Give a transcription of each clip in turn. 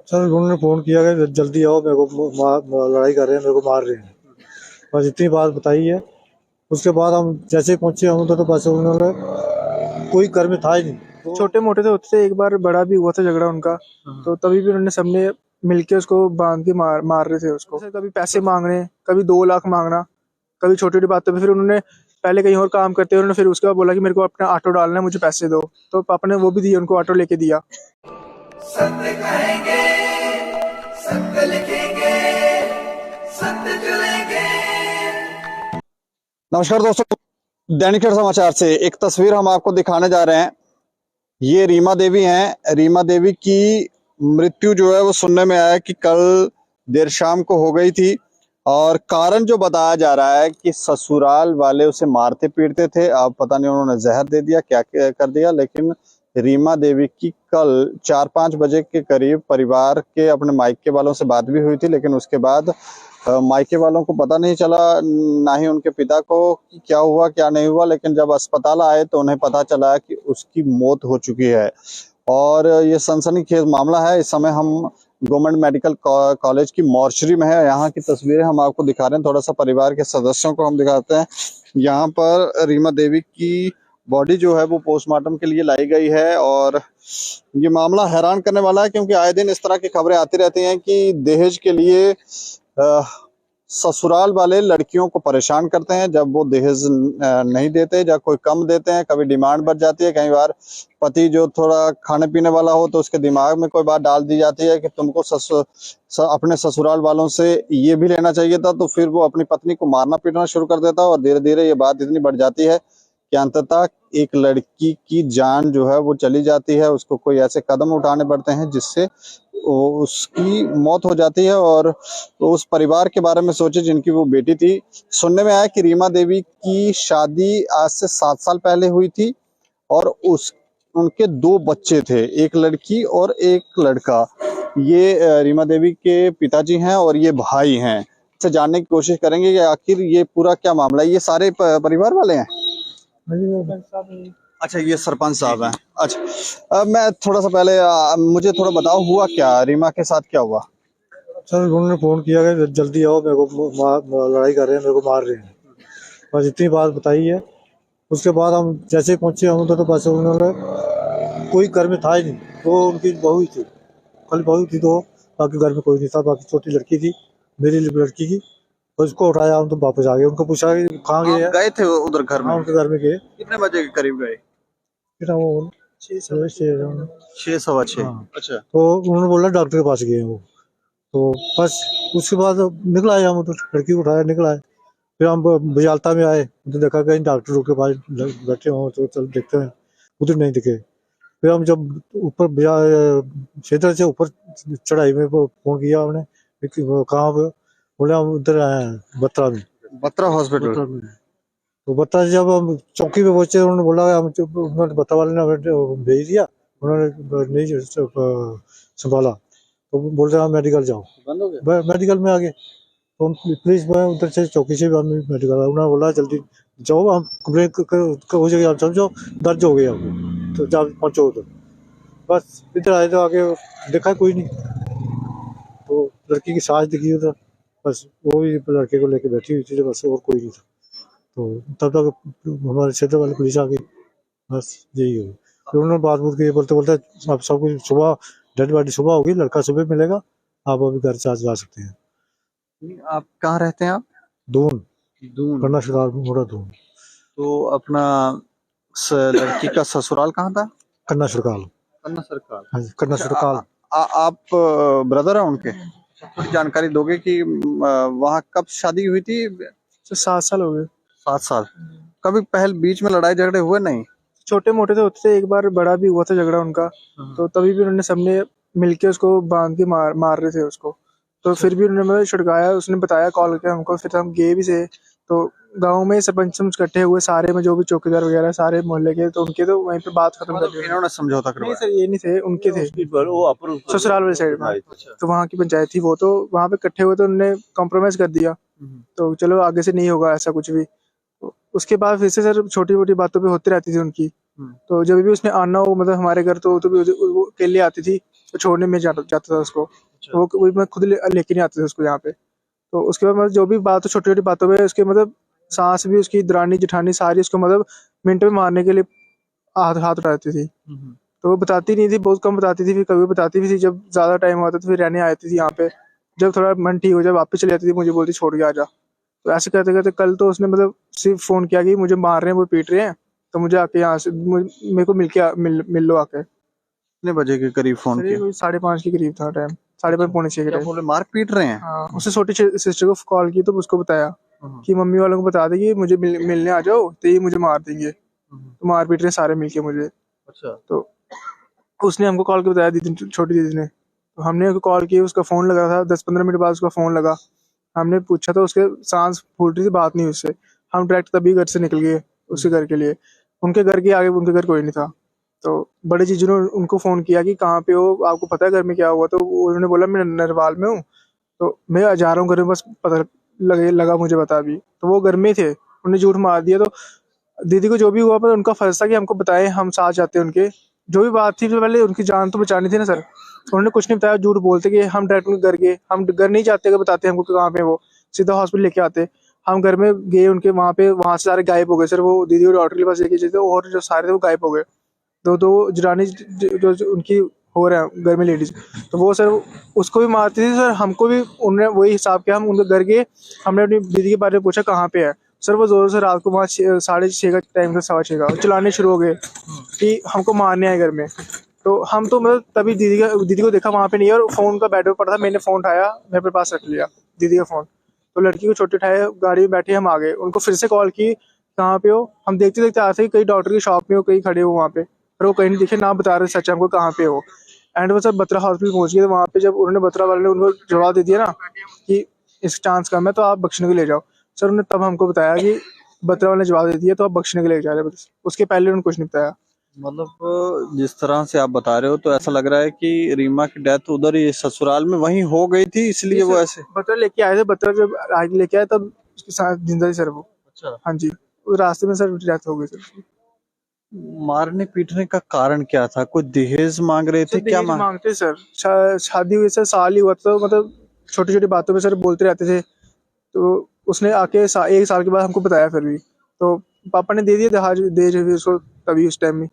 Sir उन्होंने phone किया कि जल्दी आओ, मेरे को लड़ाई कर रहे हैं, मेरे को मार रहे हैं, बस इतनी बात बताई है। उसके बाद हम जैसे ही पहुंचे हम तो बस उन्होंने कोई घर में था ही नहीं। तो छोटे मोटे तो होते थे, एक बार बड़ा भी हुआ था झगड़ा उनका, तो तभी भी उन्होंने सबने मिलके उसको बांध के मार रहे थे उसको। जैसे कभी पैसे मांगने, कभी 2 लाख मांगना, कभी छोटी छोटी बातों पे। फिर उन्होंने पहले कहीं और काम करते उन्होंने फिर उसके बाद बोला कि मेरे को अपना ऑटो डालना है, मुझे पैसे दो, तो पापा ने वो भी दिया, उनको ऑटो लेके दिया। सत्य कहेंगे, सत्य लिखेंगे, सत्य चलेंगे। नमस्कार दोस्तों, दैनिक खेड़ समाचार से एक तस्वीर हम आपको दिखाने जा रहे हैं। ये रीमा देवी हैं। रीमा देवी की मृत्यु जो है वो सुनने में आया कि कल देर शाम को हो गई थी, और कारण जो बताया जा रहा है कि ससुराल वाले उसे मारते पीटते थे। अब पता नहीं उन्होंने जहर दे दिया क्या कर दिया, लेकिन रीमा देवी की कल 4-5 बजे के करीब परिवार के अपने मायके वालों से बात भी हुई थी, लेकिन उसके बाद मायके वालों को पता नहीं चला, ना ही उनके पिता को कि क्या हुआ क्या नहीं हुआ। लेकिन जब अस्पताल आए तो उन्हें पता चला कि उसकी मौत हो चुकी है, और ये सनसनीखेज मामला है। इस समय हम गवर्नमेंट मेडिकल कॉलेज की मॉर्चरी में है। यहाँ की तस्वीरें हम आपको दिखा रहे हैं, थोड़ा सा परिवार के सदस्यों को हम दिखाते हैं। यहाँ पर रीमा देवी की बॉडी जो है वो पोस्टमार्टम के लिए लाई गई है, और ये मामला हैरान करने वाला है, क्योंकि आए दिन इस तरह की खबरें आती रहती हैं कि दहेज के लिए ससुराल वाले लड़कियों को परेशान करते हैं जब वो दहेज नहीं देते या कोई कम देते हैं। कभी डिमांड बढ़ जाती है, कई बार पति जो थोड़ा खाने पीने वाला हो तो उसके दिमाग में कोई बात डाल दी जाती है कि तुमको अपने ससुराल वालों से ये भी लेना चाहिए था, तो फिर वो अपनी पत्नी को मारना पीटना शुरू कर देता है। और धीरे धीरे ये बात इतनी बढ़ जाती है कि अंततः एक लड़की की जान जो है वो चली जाती है। उसको कोई ऐसे कदम उठाने पड़ते हैं जिससे उसकी मौत हो जाती है। और उस परिवार के बारे में सोचे जिनकी वो बेटी थी। सुनने में आया कि रीमा देवी की शादी आज से 7 साल पहले हुई थी, और उनके 2 बच्चे थे, एक लड़की और एक लड़का। ये रीमा देवी के पिताजी हैं और ये भाई हैं। इससे जानने की कोशिश करेंगे कि आखिर ये पूरा क्या मामला है। ये सारे परिवार वाले हैं। अच्छा, ये सरपंच साहब हैं। अच्छा, मैं थोड़ा सा पहले मुझे थोड़ा बताओ, हुआ क्या, रीमा के साथ क्या हुआ? सर उन्होंने फोन किया कि जल्दी आओ, मेरे को लड़ाई कर रहे हैं, मेरे को मार रहे हैं, बस इतनी बात बताई है। उसके बाद हम जैसे ही पहुंचे हम तो बस उन्होंने कोई घर में था ही नहीं। तो उनकी बहू ही थी, कल बहू थी, तो बाकी घर में कोई नहीं था। बाकी छोटी लड़की थी, मेरी लड़की की, तो उसको उठाया, हम तो वापस आ गए। उनको पूछा कि कहाँ गए? गए थे उधर घर में? हाँ, उनके घर में गए। कितने बजे के करीब गए? फिर वो 6:15। हाँ, अच्छा, तो उन्होंने बोला डॉक्टर के पास गए हैं वो। तो बस उसके बाद निकल आए हम, तो लड़की को उठाया निकल आए। फिर हम बजालता में आए तो देखा कहीं डॉक्टरों के पास बैठे हों, तो चल देखते हैं, उधर नहीं दिखे। फिर हम जब ऊपर क्षेत्र से ऊपर चढ़ाई में फोन किया हमने कि वो कहाँ पे, बोले हम उधर आए हैं बत्रा में। बत्रा हॉस्पिटल। बत्रा में। तो बत्रा से जब हम चौकी पे पहुंचे उन्होंने बोला हम उन्होंने बत्रा वाले ने भेज दिया, उन्होंने नहीं संभाला। तो बोल रहे मेडिकल जाओ, बंद हो गया। मेडिकल में आ गए। तो हम पुलिस में उधर से चौकी से भी हम मेडिकल, उन्होंने बोला जल्दी जाओ, हम कंप्लेन हो जाएगी, आप समझो दर्ज हो गया आपको, तो जब पहुँचो उधर। बस इधर आए तो आगे देखा कोई नहीं, तो लड़की की सास दिखी उधर, बस वो भी लड़के को लेके बैठी हुई थी, बस और कोई नहीं था। तो तब तक हमारे क्षेत्र वाले पुलिस आ गई, बस यही हो। फिर उन्होंने बात बूत की, बोलते बोलते आप सब कुछ सुबह डेड बॉडी सुबह होगी, लड़का सुबह मिलेगा, आप अभी घर से जा सकते हैं। आप कहाँ रहते हैं आप? दून, दून। कन्ना शिकार मोड़ा दून। तो अपना लड़की का ससुराल कहाँ था? कन्ना सरकाल। कन्ना सरकार। हाँ जी, कन्ना सरकाल। आप ब्रदर हैं उनके? थोड़ी जानकारी दोगे कि वहाँ कब शादी हुई थी? 7 साल हो गए। 7 साल। कभी पहले बीच में लड़ाई झगड़े हुए नहीं? छोटे मोटे तो होते थे, एक बार बड़ा भी हुआ था झगड़ा उनका, तो तभी भी उन्होंने सबने मिलके उसको बांध के मार रहे थे उसको। तो फिर भी उन्होंने मतलब छुड़काया, उसने बताया कॉल करके हमको, फिर हम गए भी थे। तो गांव में सरपंच इकट्ठे हुए सारे में, जो भी चौकीदार वगैरह सारे मोहल्ले के, तो उनके तो वहीं पे बात खत्म कर दी। इन्होंने समझौता नहीं करवाया? सर, ये नहीं थे, उनके थे ससुराल वाली साइड में। तो वहाँ की पंचायत थी वो, तो वहाँ पे इकट्ठे हुए तो उन्होंने कॉम्प्रोमाइज कर दिया। तो चलो आगे से नहीं होगा ऐसा कुछ भी। तो उसके बाद फिर से सर छोटी मोटी बातों पे होती रहती थी उनकी। तो जब भी उसने आना हो मतलब हमारे घर, तो भी वो अकेले आती थी, तो छोड़ने में जाता था उसको। वो मैं खुद लेके नहीं आते थे उसको यहाँ पे। तो उसके बाद मतलब जो भी बात, छोटी छोटी बातों पे उसके मतलब सास भी, उसकी दरानी जेठानी सारी उसको मतलब मिनटों में मारने के लिए हाथ हाथ उठाती थी। तो वो बताती नहीं थी, बहुत कम बताती थी, फिर कभी बताती भी थी जब ज्यादा टाइम होता तो फिर रहने आती थी यहाँ पे। जब थोड़ा मन ठीक हो जाए वापस चली जाती थी, मुझे बोलती छोड़ के आ जा। तो ऐसे करते करते कल तो उसने मतलब सिर्फ फोन किया कि मुझे मार रहे हैं, वो पीट रहे हैं, तो मुझे आके यहाँ से मेरे को मिल लो आके। कितने बजे के करीब फोन सर ये किया? कोई 5:30 के करीब था टाइम, 5:30 पौने 6 के क्या टाइम। बोले मार पीट रहे हैं? हाँ, उसने छोटी सिस्टर को कॉल की तो उसको बताया कि मम्मी वालों को बता दे कि मुझे मिलने आ जाओ, तो ये मुझे मार देंगे। तो मार पीट रहे सारे मिलके मुझे। अच्छा। तो उसने हमको कॉल के बताया, दीदी, छोटी दीदी ने। तो हमने उसको कॉल की, उसका फ़ोन लगा था, 10-15 मिनट बाद उसका फ़ोन लगा। हमने पूछा तो उसके सांस फूल रही थी, बात नहीं उससे। हम डायरेक्ट तभी घर से निकल गए उसके घर के लिए। उनके घर के आगे उनके घर कोई नहीं था। तो बड़े जीजू ने उनको फ़ोन किया कि कहाँ पे हो, आपको पता है घर में क्या हुआ? तो उन्होंने बोला मैं नरवाल में हूँ, तो मैं जा रहा हूँ घर में, बस पता लगा मुझे बता अभी। तो वो घर में थे, उन्होंने झूठ मार दिया। तो दीदी को जो भी हुआ, पर उनका फर्ज था कि हमको बताएं, हम साथ जाते उनके। जो भी बात थी, तो पहले उनकी जान तो बचानी थी ना सर। उन्होंने कुछ नहीं बताया, झूठ बोलते कि हम डायरेक्ट उनके घर गए। हम घर नहीं जाते अगर बताते हमको कि कहाँ पे वो, सीधा हॉस्पिटल लेके आते। हम घर में गए उनके, वहाँ पे, वहाँ से सारे गायब हो गए सर। वो दीदी और डॉक्टर के पास लेके जाते और जो सारे थे वो गायब हो गए। दो जरानी जो उनकी हो रहे हैं घर में लेडीज, तो वो सर उसको भी मारती थी सर, हमको भी उन्होंने वही हिसाब किया। हम उनके घर गए, हमने अपनी दीदी के बारे में पूछा कहाँ पे है। सर वो जोरों से रात को वहाँ 6:30 का टाइम था, 6:15 का, चिल्लाने शुरू हो गए कि हमको मारने आए घर में। तो हम तो मतलब तभी दीदी को देखा वहाँ पे नहीं है, और फोन का बैटरी पड़ा था, मैंने फोन उठाया, मैं अपने पास रख लिया दीदी का फोन। तो लड़की को छोटे उठाए, गाड़ी में बैठे हम आ गए। उनको फिर से कॉल की, कहाँ पे हो? हम देखते देखते आते कि कहीं डॉक्टर की शॉप में हो, कहीं खड़े हो वहाँ पे, पर वो कहीं नहीं दिखे, ना बता रहे सच हमको कहाँ पे हो। एंड वो सब बत्रा हॉस्पिटल पहुंच गए। तो वहाँ पे जब उन्होंने, बत्रा वाले ने उनको जवाब दे दिया ना कि इस चांस कम है तो आप बख्शने के ले जाओ, सर उन्होंने तब हमको बताया कि बत्रा वाले ने जवाब दे दिया तो आप बख्शने के लिए जा रहे हैं। उसके पहले उन्होंने कुछ नहीं बताया। मतलब जिस तरह से आप बता रहे हो तो ऐसा लग रहा है कि रीमा की डेथ उधर ही ससुराल में वहीं हो गई थी, इसलिए वो ऐसे। बत्रा लेके आए थे, बत्रा जब आगे लेके आए तब उसके साथ जिंदा थी सर वो। अच्छा। हाँ जी, उस रास्ते में सर डेथ हो गई सर उसकी। मारने पीटने का कारण क्या था? कोई दहेज मांग रहे थे? क्या मांग? मांगते सर, शादी हुई सर, साल ही हुआ था, तो मतलब छोटी छोटी बातों पे सर बोलते रहते थे। तो उसने आके 1 साल के बाद हमको बताया फिर भी। तो पापा ने दे दिया दहेज दहेज भी उसको तभी उस टाइम में।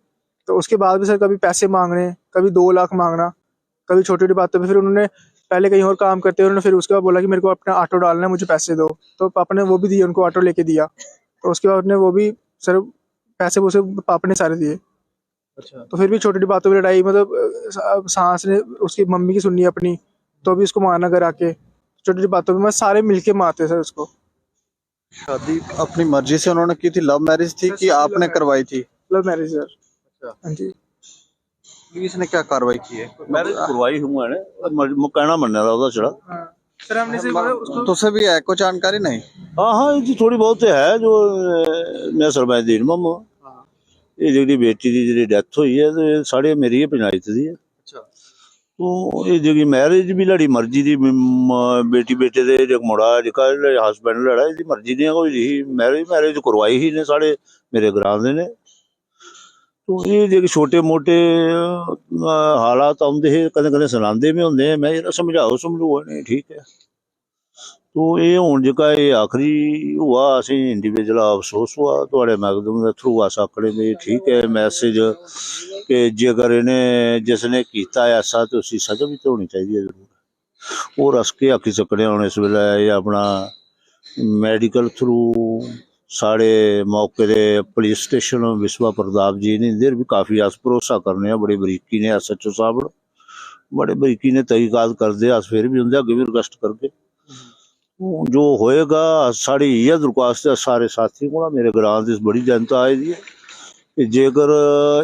तो उसके बाद भी सर कभी पैसे मांगने, कभी 2 लाख मांगना, कभी छोटी छोटी बातों पे। फिर उन्होंने पहले कहीं और काम करते, उन्होंने फिर उसके बाद बोला कि मेरे को अपना ऑटो डालना है, मुझे पैसे दो। तो पापा ने वो भी दिए, उनको ऑटो लेके दिया। तो उसके बाद उन्होंने वो भी सर पैसे वैसे पापा ने सारे दिए। अच्छा। तो फिर भी छोटी छोटी बातों पर लड़ाई, मतलब सास ने उसकी मम्मी की सुननी अपनी, तो भी उसको मारना घर आके, छोटी छोटी बातों पे। मैं सारे मिलके मारते सर उसको। शादी अपनी मर्जी से उन्होंने की थी? लव मैरिज थी कि आपने करवाई थी? Love marriage sir. अच्छा। हाँ जी। पुलिस ने क्या कार्रवाई की है? मैरिज करवाई हुआ है कहना मनने का ਉਹਦਾ ਚੜਾ। सर हमने से उसको तुझसे भी है कोई जानकारी नहीं? हाँ हाँ जी थोड़ी बहुत है जो मैं सरबैदीन मामू ये जी बेटी की जी डेथ हुई है तो ये साढ़े मेरी पंचायत की है। अच्छा। तो ये जी मैरिज भी लड़ी मर्जी की बेटी बेटे दे जो मुड़ा जिका हसबैंड लड़ा इसकी मर्जी नहीं कोई जी मैरिज करवाई ही ने साढ़े मेरे ग्राम दे ने। तो ये जो छोटे मोटे हालात आते हैं कदे कदे सुनाते भी होंगे मैं जरा समझाओ नहीं ठीक है। तो ये हूँ जो आखिरी हुआ असें इंडिविजुअल अफसोस हुआ थोड़े मैगदम के थ्रू अस आखने भी ठीक है मैसेज कि जेकर इन्हें जिसने किया ऐसा तो उसी सजा भी तो होनी चाहिए जरूर। और अस के आखी सकने हूँ इस वेले अपना मैडिकल थ्रू साढ़े मौके दे पुलिस स्टेशन विश्वा प्रताप जी ने इधर भी काफ़ी अस भरोसा करने बड़ी बरीकी ने SHO साहब बड़े बरीकी ने तहकीकात करते अस फिर भी उनके अगे भी रिक्वेस्ट करके जो होएगा साड़ी इयै दरख्वास्त है सारे साथी को मेरे ग्रां की बड़ी जनता आई दी है कि जेकर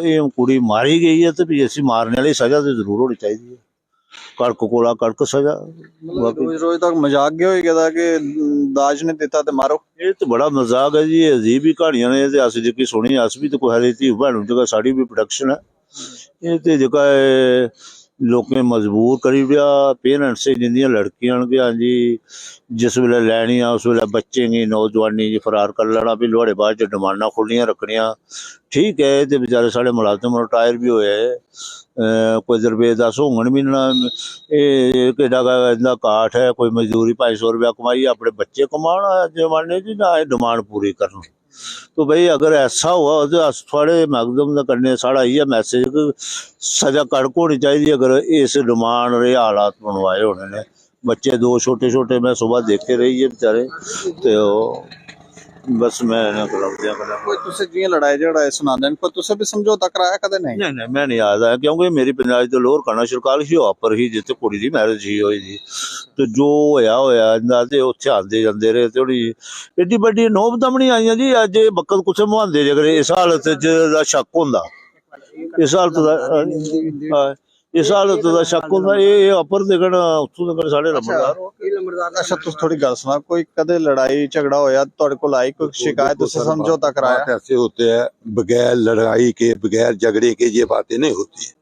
ये कुड़ी मारी गई है तो भी ऐसी मारने वाली सजा तो जरूर होनी चाहिए कड़क कोला कड़क सजा। रोज रोज तक मजाक गया हो गया कि दाज ने देता तो मारो। ये तो बड़ा मजाक है जी अजीब ही कहानियां ने अस जी सुनी अस भी तो कोई थी भैन जगह साड़ी भी प्रोडक्शन है ये तो जो लोकें मजबूर करी दिया पेरेंट्स से जिंदियां लड़कियां के हाँ जी जिस वेले लैनी उस वेले बच्चे की नौजवानी जी फरार कर लेना भी लोहाड़े बाद डिमांडा खुलियां रखनिया ठीक है तो बेचारे साढ़े मुलाजम रिटायर भी होए कोई रुपये 10 होंगन भी ना, ये केडा का काठ है, कोई मजदूरी 500 रुपया कमाई अपने बच्चे कमाना जमाने की ना डिमांड पूरी करना। तो भाई अगर ऐसा हुआ तो अस थोड़े मैकदम करने साढ़ा इयै मैसेज कि सजा कड़क होनी चाहिए। अगर इस डिमांड रे हालात बनवाए होने ने, बच्चे 2 छोटे छोटे मैं सुबह देखे रही है बेचारे, तो बस मैं कोई तुझसे जियां लड़ाई झगड़ा सुना देन, कोई तुझसे भी समझौता कराया कदे नहीं? नहीं मैं नहीं आता है, क्योंकि मेरी पंचायत तो लोअर करना सरकार ही पर ही जिते कुड़ी दी मैरिज ही हुई थी, तो जो होया इंदा ते उत्थे आंदे जांदे रहे। थोड़ी एड्डी बड्डी नौबतां नहीं आईयां जी। अज बक्कत कुछ मुहांदे जे अगर इस हालत च शक होंदा, इस हालत दा शक होंदा, ये अपर दिखण उत्थों दिखण साढ़े लंबरदार। अच्छा तुस थोड़ी गल सुना, कोई कदे लड़ाई झगड़ा होया तुहाडे कोल आई कोई शिकायत, तुझसे समझौता कराया? बात ऐसे होते हैं, बगैर लड़ाई के बगैर झगड़े के ये बातें नहीं होती है।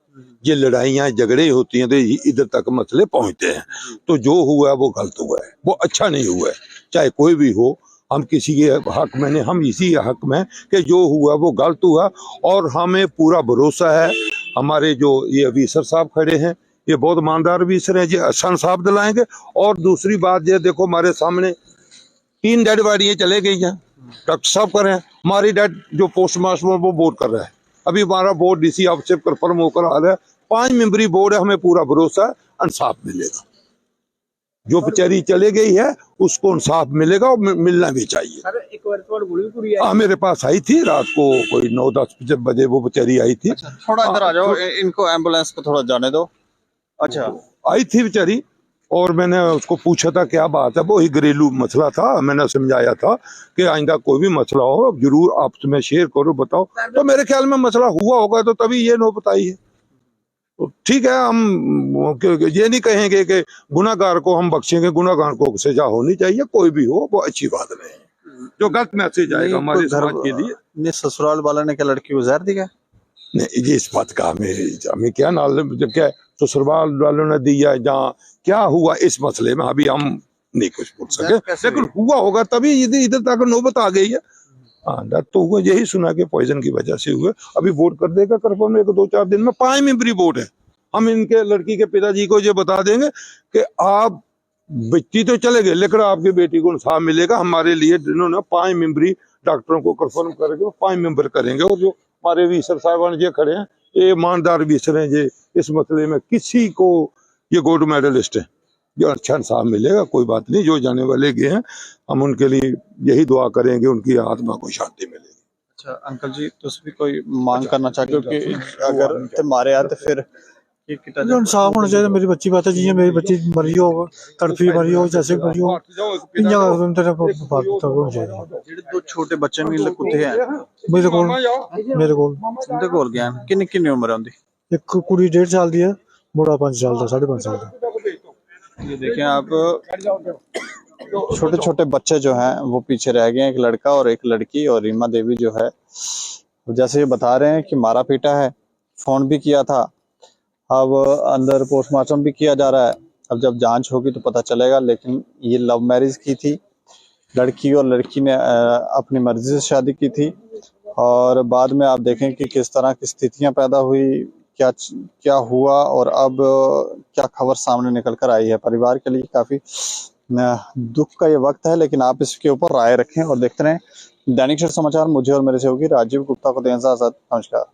ये लड़ाइयाँ झगड़े होती हैं तो इधर तक मसले पहुंचते हैं। तो जो हुआ है वो गलत हुआ है, वो अच्छा नहीं हुआ है, चाहे कोई भी हो। हम किसी के हक में नहीं, हम इसी हक में कि जो हुआ वो गलत हुआ। और हमें पूरा भरोसा है, हमारे जो ये अफसर साहब खड़े हैं ये बहुत ईमानदार अफसर हैं, ये अच्छा इंसाफ दिलाएंगे। और दूसरी बात ये देखो, हमारे सामने 3 डेड बॉडियां चले गई हैं, डॉक्टर साहब कर रहे हैं। हमारी डेड जो पोस्टमास्टर वो बोर्ड कर रहा है, अभी हमारा बोर्ड डीसी ऑफिस से कंफर्म होकर आ रहा है। 5 मेंबरी बोर्ड है, हमें पूरा भरोसा है इंसाफ मिलेगा। जो बेचारी चले गई है उसको इंसाफ मिलेगा और मिलना भी चाहिए। हाँ, मेरे पास आई थी रात को कोई 9-10 बजे वो बेचारी आई थी। अच्छा, थोड़ा इधर आ जाओ, इनको एम्बुलेंस को थोड़ा जाने दो। अच्छा, आई थी बेचारी और मैंने उसको पूछा था क्या बात है, वो ही घरेलू मसला था। मैंने समझाया था कि आइंदा कोई भी मसला हो जरूर आपस में शेयर करो, बताओ। तो मेरे ख्याल में मसला हुआ होगा तो तभी ये नो बताई है। तो ठीक है, हम ये नहीं कहेंगे कि गुनाहगार को हम बख्शेंगे, गुनाहगार को सजा होनी चाहिए, कोई भी हो, वो अच्छी बात नहीं। जो गलत मैसेज आएगा हमारे समाज के लिए। नहीं, ससुराल वाले ने क्या लड़की को जहर दिया? नहीं, ये इस बात का हमें क्या नाल, जब क्या ससुराल वालों ने दिया, जहाँ क्या हुआ इस मसले में अभी हम नहीं कुछ बोल सके, लेकिन हुआ होगा तभी इधर तक नौबत आ गई है। हाँ, तो हुआ यही सुना कि पॉइजन की वजह से हुए। अभी वोट कर देगा कंफर्म 1-2-4 दिन में। 5 मेंबरी वोट है। हम इनके लड़की के पिताजी को ये बता देंगे कि आप बच्ची तो चले गए लेकिन आपकी बेटी को इंसाफ मिलेगा। हमारे लिए इन्होंने 5 मेंबरी डॉक्टरों को कंफर्म करके 5 मेंबर करेंगे। और जो हमारे वीसर साहबान ये खड़े हैं, ये ईमानदार वीसर हैं, ये इस मसले में किसी को ये गोल्ड मेडलिस्ट है, जो अच्छा इंसाफ मिलेगा। कोई बात नहीं, जो जाने वाले गए हैं हम उनके लिए यही दुआ करेंगे, उनकी आत्मा को शांति मिलेगी। अच्छा अंकल जी, तुम भी कोई मांग करना चाहते हो कि अगर ते मारे आ तो फिर इंसाफ होना चाहिए। मेरी बच्ची बात है जी, मेरी बच्ची मरी हो, तड़फी मरी हो, जैसे मरी हो, ਜਿਹੜੇ 2 छोटे बच्चे मिल कुत्ते हैं मेरे को उनके कोल गया किन्नी किन्नी उम्र है उनकी? एक कुड़ी 1.5 साल दी है, मुंडा 5 साल का, 5.5 साल का। ये देखें आप, छोटे छोटे बच्चे जो हैं वो पीछे रह गए हैं, एक लड़का और एक लड़की। और रीमा देवी जो है, जैसे ये बता रहे हैं कि मारा पीटा है, फोन भी किया था, अब अंदर पोस्टमार्टम भी किया जा रहा है। अब जब जांच होगी तो पता चलेगा। लेकिन ये लव मैरिज की थी लड़की, और लड़की ने अपनी मर्जी से शादी की थी। और बाद में आप देखें कि किस तरह की स्थितियां पैदा हुई, क्या क्या हुआ, और अब क्या खबर सामने निकल कर आई है। परिवार के लिए काफी दुख का ये वक्त है, लेकिन आप इसके ऊपर राय रखें और देखते रहें दैनिक क्षण समाचार। मुझे और मेरे सहयोगी राजीव गुप्ता को दें इजाजत। नमस्कार।